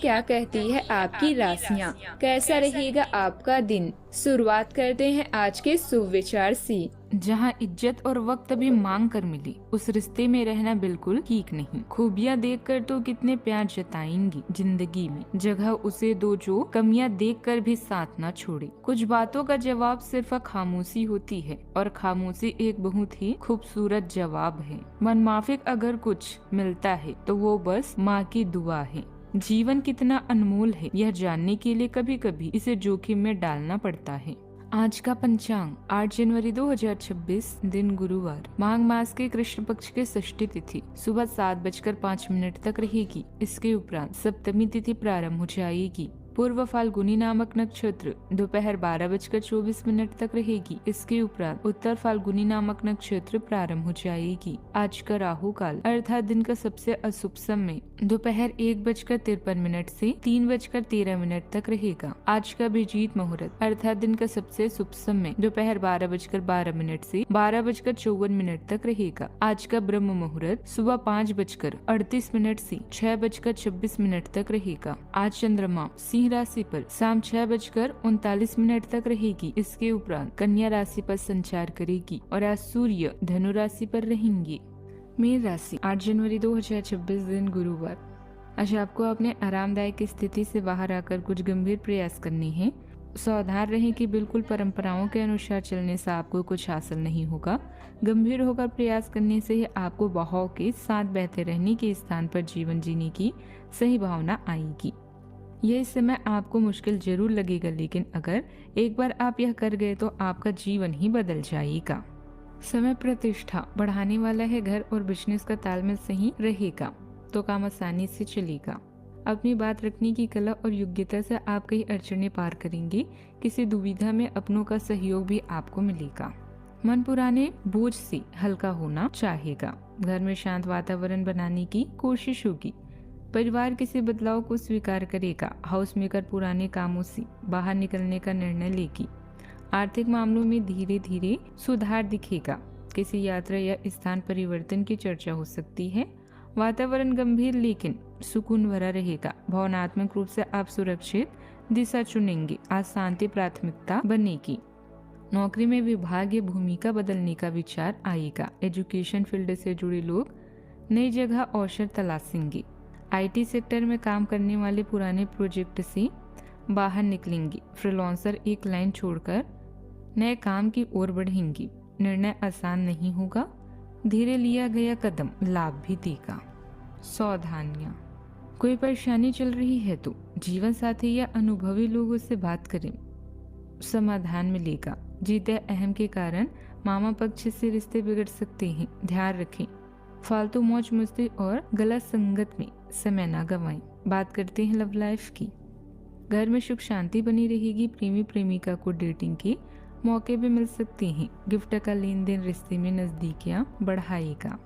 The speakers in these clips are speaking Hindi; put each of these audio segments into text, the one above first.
क्या कहती है आपकी राशियाँ? कैसा रहेगा आपका दिन? शुरुआत करते हैं आज के सुविचार से। जहाँ इज्जत और वक्त भी मांग कर मिली, उस रिश्ते में रहना बिल्कुल ठीक नहीं। खूबियाँ देखकर तो कितने प्यार जताएंगी जिंदगी में, जगह उसे दो जो कमियाँ देखकर भी साथ ना छोड़े। कुछ बातों का जवाब सिर्फ खामोशी होती है, और खामोशी एक बहुत ही खूबसूरत जवाब है। मनमाफिक अगर कुछ मिलता है तो वो बस माँ की दुआ है। जीवन कितना अनमोल है, यह जानने के लिए कभी कभी इसे जोखिम में डालना पड़ता है। आज का पंचांग 8 जनवरी 2026, दिन गुरुवार, माघ मास के कृष्ण पक्ष के षष्ठी तिथि सुबह 7:05 तक रहेगी। इसके उपरांत सप्तमी तिथि प्रारंभ हो जाएगी। पूर्व फाल्गुनी नामक नक्षत्र दोपहर 12:24 तक रहेगी। इसके उपरांत उत्तर फाल्गुनी नामक नक्षत्र प्रारंभ हो जाएगी। आज का राहु काल अर्थात दिन का सबसे अशुभ समय दोपहर 1:53 से 3:13 तक रहेगा। आज का अभिजीत मुहूर्त अर्थात दिन का सबसे शुभ समय दोपहर 12:12 से 12:54 तक रहेगा। आज का ब्रह्म मुहूर्त सुबह 5:38 से 6:26 तक रहेगा। आज चंद्रमा सिंह राशि पर शाम 6:39 तक रहेगी। इसके उपरांत कन्या राशि पर संचार करेगी और आज सूर्य धनु राशि पर रहेंगे। मीन राशि 8 जनवरी 2026, दिन गुरुवार। आज आपको अपने आरामदायक स्थिति से बाहर आकर कुछ गंभीर प्रयास करने हैं। सावधान रहें कि बिल्कुल परंपराओं के अनुसार चलने से आपको कुछ हासिल नहीं होगा। गंभीर होकर प्रयास करने से ही आपको बहाव के साथ बहते रहने के स्थान पर जीवन जीने की सही भावना आएगी। यह समय आपको मुश्किल जरूर लगेगा, लेकिन अगर एक बार आप यह कर गए तो आपका जीवन ही बदल जाएगा। समय प्रतिष्ठा बढ़ाने वाला है। घर और बिजनेस का तालमेल सही रहेगा तो काम आसानी से चलेगा। अपनी बात रखने की कला और योग्यता से आप कई अड़चनें पार करेंगे। किसी दुविधा में अपनों का सहयोग भी आपको मिलेगा। मन पुराने बोझ से हल्का होना चाहेगा। घर में शांत वातावरण बनाने की कोशिश होगी। परिवार किसी बदलाव को स्वीकार करेगा। हाउस मेकर पुराने कामों से बाहर निकलने का निर्णय लेगी। आर्थिक मामलों में धीरे धीरे सुधार दिखेगा। किसी यात्रा या स्थान परिवर्तन की चर्चा हो सकती है। वातावरण गंभीर लेकिन सुकून भरा रहेगा। भावनात्मक रूप से आप सुरक्षित दिशा चुनेंगे। आज शांति प्राथमिकता बनेगी। नौकरी में विभाग या भूमिका बदलने का विचार आएगा। एजुकेशन फील्ड से जुड़े लोग नई जगह अवसर तलाशेंगे। आईटी सेक्टर में काम करने वाले पुराने प्रोजेक्ट से बाहर निकलेंगे। फ्रीलांसर एक लाइन छोड़कर नए काम की ओर बढ़ेंगी। निर्णय आसान नहीं होगा। धीरे लिया गया कदम लाभ भी देगा। सावधानियां, कोई परेशानी चल रही है तो जीवन साथी या अनुभवी लोगों से बात करें, समाधान मिलेगा। जीते अहम के कारण मामा पक्ष से रिश्ते बिगड़ सकते हैं, ध्यान रखें। फालतू मौज मस्ती और गलत संगत में समय ना गंवाएं। बात करते हैं लव लाइफ की। घर में सुख शांति बनी रहेगी। प्रेमी प्रेमिका को डेटिंग के मौके भी मिल सकते हैं। गिफ्ट का लेन देन रिश्ते में नजदीकियां बढ़ाएगा।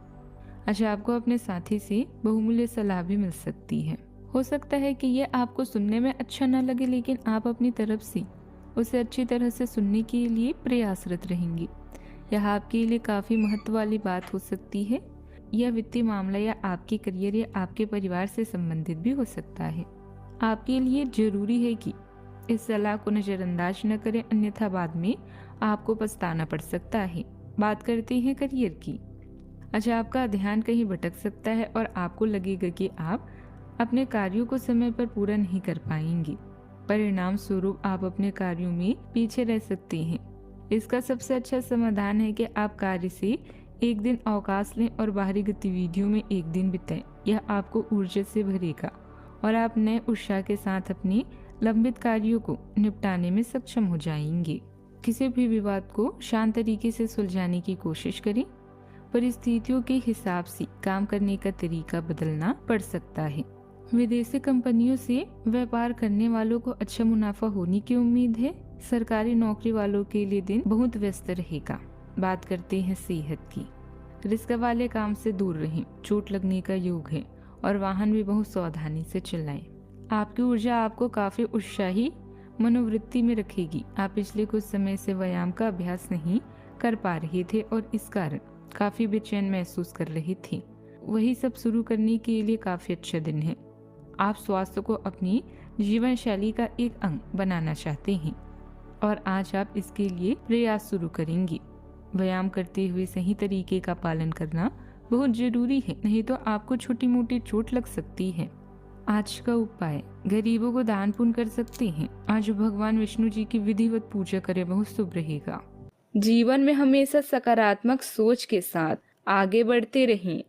अच्छा, आपको अपने साथी से बहुमूल्य सलाह भी मिल सकती है। हो सकता है कि ये आपको सुनने में अच्छा न लगे, लेकिन आप अपनी तरफ से उसे अच्छी तरह से सुनने के लिए प्रयासरत रहेंगे। यह आपके लिए काफी महत्व वाली बात हो सकती है। यह वित्तीय मामला या आपके करियर या आपके परिवार से संबंधित भी हो सकता है। आपके लिए जरूरी है कि इस सलाह को नजरअंदाज न करें, अन्यथा बाद में आपको पछताना पड़ सकता है। बात करते हैं करियर की। अच्छा, आपका ध्यान कहीं भटक सकता है और आपको लगेगा कि आप अपने कार्यों को समय पर पूरा नहीं कर पाएंगे। परिणाम स्वरूप आप अपने कार्यों में पीछे रह सकते हैं। इसका सबसे अच्छा समाधान है कि आप कार्य से एक दिन अवकाश लें और बाहरी गतिविधियों में एक दिन बिताएं। यह आपको ऊर्जा से भरेगा और आप नए उत्साह के साथ अपनी लंबित कार्यों को निपटाने में सक्षम हो जाएंगे। किसी भी विवाद को शांत तरीके से सुलझाने की कोशिश करें। परिस्थितियों के हिसाब से काम करने का तरीका बदलना पड़ सकता है। विदेशी कंपनियों से व्यापार करने वालों को अच्छा मुनाफा होने की उम्मीद है। सरकारी नौकरी वालों के लिए दिन बहुत व्यस्त रहेगा। बात करते हैं सेहत की। रिस्क वाले काम से दूर रहें। चोट लगने का योग है और वाहन भी बहुत सावधानी से चलाएं। आपकी ऊर्जा आपको काफी उत्साही मनोवृत्ति में रखेगी। आप पिछले कुछ समय से व्यायाम का अभ्यास नहीं कर पा रहे थे और इस कारण काफी बेचैन महसूस कर रहे थे। वही सब शुरू करने के लिए काफी अच्छा दिन है। आप स्वास्थ्य को अपनी जीवन शैली का एक अंग बनाना चाहते हैं और आज आप इसके लिए प्रयास शुरू करेंगी। व्यायाम करते हुए सही तरीके का पालन करना बहुत जरूरी है, नहीं तो आपको छोटी मोटी चोट लग सकती है। आज का उपाय, गरीबों को दान पुण्य कर सकते हैं। आज भगवान विष्णु जी की विधिवत पूजा करें, बहुत शुभ रहेगा। जीवन में हमेशा सकारात्मक सोच के साथ आगे बढ़ते रहें।